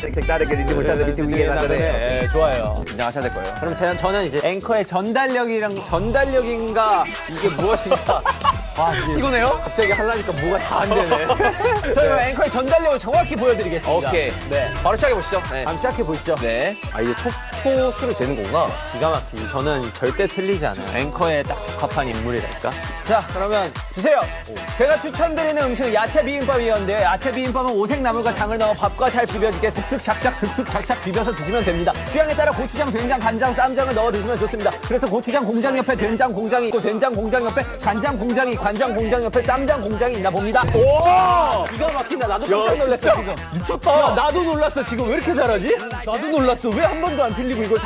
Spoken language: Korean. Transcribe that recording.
색다르게 리듬을 타는 밑에 위에 나가네. 네, 좋아요. 긴장하셔야 될 거예요. 그럼 저는 이제 앵커의 전달력인가 이게 무엇인가. 아, 이거네요? 갑자기 하려니까 뭐가 다 안 되네. 저희가 앵커의 전달력을 정확히 보여드리겠습니다. 오케이. 네. 바로 시작해 보시죠. 네. 한번 시작해 보시죠. 네. 아, 이게 초수를 재는 거구나. 기가 막히지. 저는 절대 틀리지 않아요. 앵커에 딱 적합한 인물이랄까. 자, 그러면 주세요. 제가 추천드리는 음식은 야채 비빔밥이었는데요. 야채 비빔밥은 오색나물과 장을 넣어 밥과 잘 비벼지게 슥슥 작작 슥슥 작작 비벼서 드시면 됩니다. 취향에 따라 고추장, 된장, 간장, 쌈장을 넣어 드시면 좋습니다. 그래서 고추장 공장 옆에 된장 공장이 있고 된장 공장 옆에 간장 공장이, 간장 공장 옆에 쌈장 공장이 있나 봅니다. 오! 기가 막힌다. 나도 깜짝 놀랐어, 지금. 미쳤다. 야, 나도 놀랐어. 지금 왜 이렇게 잘하지? 나도 놀랐어. 왜 한 번도 안 틀리고 이걸 다